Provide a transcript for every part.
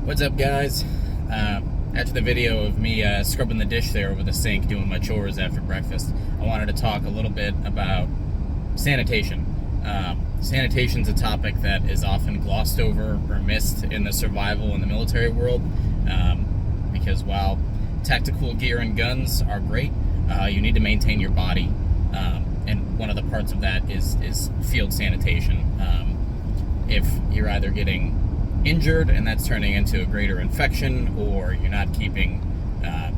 What's up, guys? After the video of me scrubbing the dish there over the sink, doing my chores after breakfast, I wanted to talk a little bit about sanitation. Sanitation's a topic that is often glossed over or missed in the survival and the military world, because while tactical gear and guns are great, you need to maintain your body, and one of the parts of that is field sanitation. If you're either getting injured and that's turning into a greater infection, or you're not keeping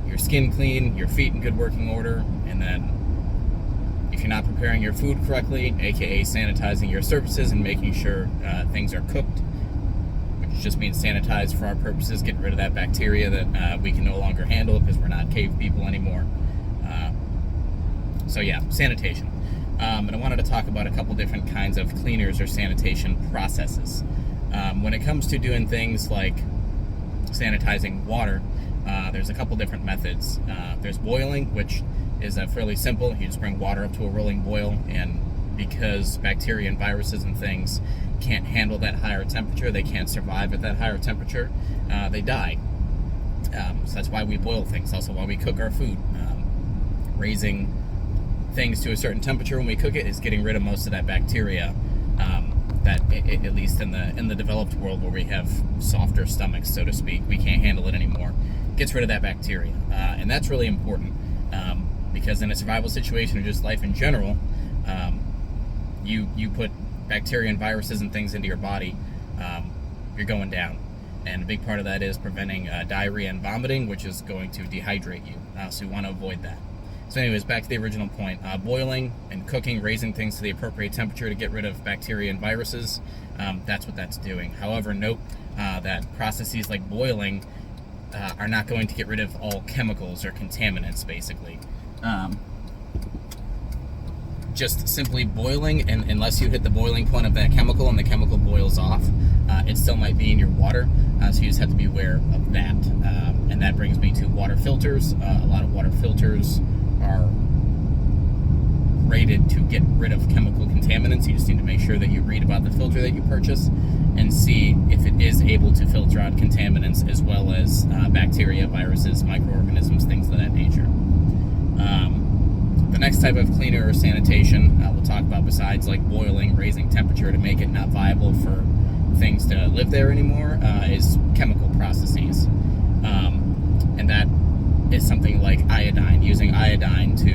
your skin clean, your feet in good working order, and then if you're not preparing your food correctly, aka sanitizing your surfaces and making sure things are cooked, which just means sanitized for our purposes, getting rid of that bacteria that we can no longer handle because we're not cave people anymore. So yeah, sanitation. And I wanted to talk about a couple different kinds of cleaners or sanitation processes. When it comes to doing things like sanitizing water, there's a couple different methods. There's boiling, which is fairly simple. You just bring water up to a rolling boil, and because bacteria and viruses and things can't handle that higher temperature, they can't survive at that higher temperature, they die. So that's why we boil things, also why we cook our food. Raising things to a certain temperature when we cook it is getting rid of most of that bacteria, that at least in the developed world where we have softer stomachs, so to speak, we can't handle it anymore. Gets rid of that bacteria, and that's really important, because in a survival situation or just life in general, you put bacteria and viruses and things into your body, you're going down. And a big part of that is preventing diarrhea and vomiting, which is going to dehydrate you. So you want to avoid that. So anyways, back to the original point. Boiling and cooking, raising things to the appropriate temperature to get rid of bacteria and viruses, that's what that's doing. However, note that processes like boiling are not going to get rid of all chemicals or contaminants, basically. Just simply boiling, and unless you hit the boiling point of that chemical and the chemical boils off, it still might be in your water, so you just have to be aware of that. And that brings me to water filters. A lot of water filters are rated to get rid of chemical contaminants. You just need to make sure that you read about the filter that you purchase and see if it is able to filter out contaminants as well as bacteria, viruses, microorganisms, things of that nature. The next type of cleaner or sanitation we'll talk about, besides like boiling, raising temperature to make it not viable for things to live there anymore, is chemical processes. And that is something like iodine, using iodine to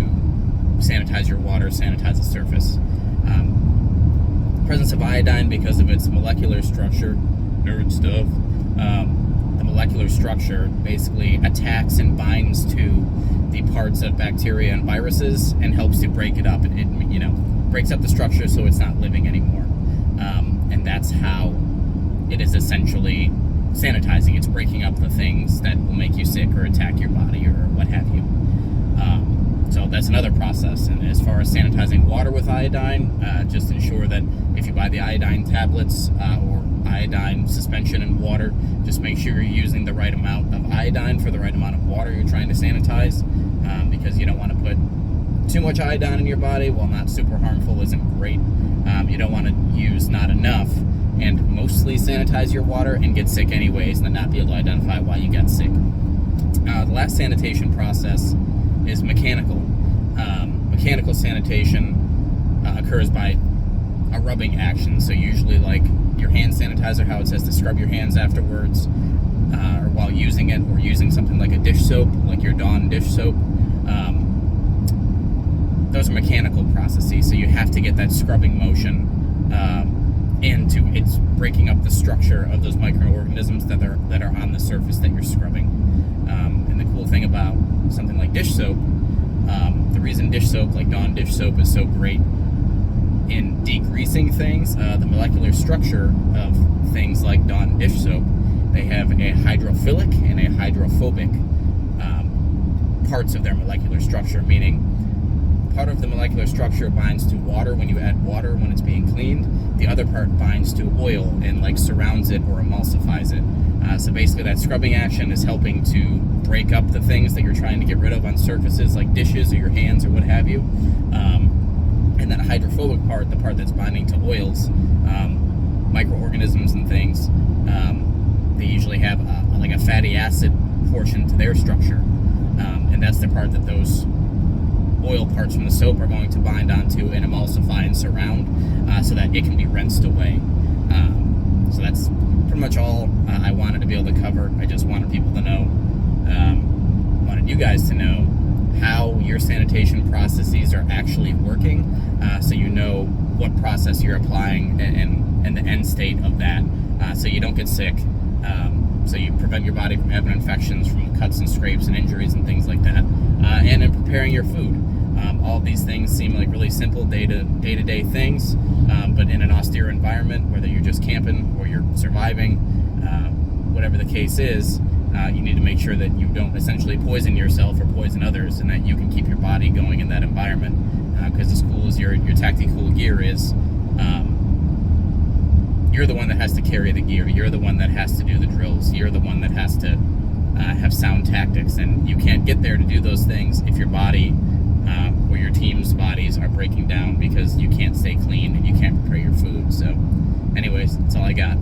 sanitize your water, sanitize the surface. The presence of iodine, because of its molecular structure, nerd stuff, the molecular structure basically attacks and binds to the parts of bacteria and viruses and helps to break it up. It breaks up the structure so it's not living anymore. And that's how it is essentially sanitizing. It's breaking up the things that will make you sick or attack your body or what have you. So that's another process. And as far as sanitizing water with iodine, just ensure that if you buy the iodine tablets or iodine suspension in water, just make sure you're using the right amount of iodine for the right amount of water you're trying to sanitize, because you don't want to put too much iodine in your body. While not super harmful, isn't great. You don't want to use not enough and mostly sanitize your water and get sick anyways and then not be able to identify why you got sick. The last sanitation process is mechanical. Mechanical sanitation occurs by a rubbing action. So usually like your hand sanitizer, how it says to scrub your hands afterwards, or while using it, or using something like a dish soap, like your Dawn dish soap. Those are mechanical processes, so you have to get that scrubbing motion into it's breaking up the structure of those microorganisms that are on the surface that you're scrubbing. And the cool thing about something like dish soap, the reason dish soap, like Dawn dish soap, is so great in degreasing things, the molecular structure of things like Dawn dish soap, they have a hydrophilic and a hydrophobic parts of their molecular structure, meaning part of the molecular structure binds to water when you add water when it's being cleaned. The other part binds to oil and like surrounds it or emulsifies it. So basically that scrubbing action is helping to break up the things that you're trying to get rid of on surfaces like dishes or your hands or what have you. And that hydrophobic part, the part that's binding to oils, microorganisms and things, they usually have fatty acid portion to their structure. And that's the part that those oil parts from the soap are going to bind onto and emulsify and surround, so that it can be rinsed away. So that's pretty much all I wanted to be able to cover. I just wanted people to know, wanted you guys to know how your sanitation processes are actually working, so you know what process you're applying and the end state of that, so you don't get sick, so you prevent your body from having infections from cuts and scrapes and injuries and things like that, and in preparing your food. All of these things seem like really simple day-to-day things, but in an austere environment, whether you're just camping or you're surviving, whatever the case is, you need to make sure that you don't essentially poison yourself or poison others, and that you can keep your body going in that environment. Because as cool as your tactical gear is, you're the one that has to carry the gear. You're the one that has to do the drills. You're the one that has to have sound tactics, and you can't get there to do those things if your body or your team's bodies are breaking down because you can't stay clean and you can't prepare your food. So anyways, that's all I got.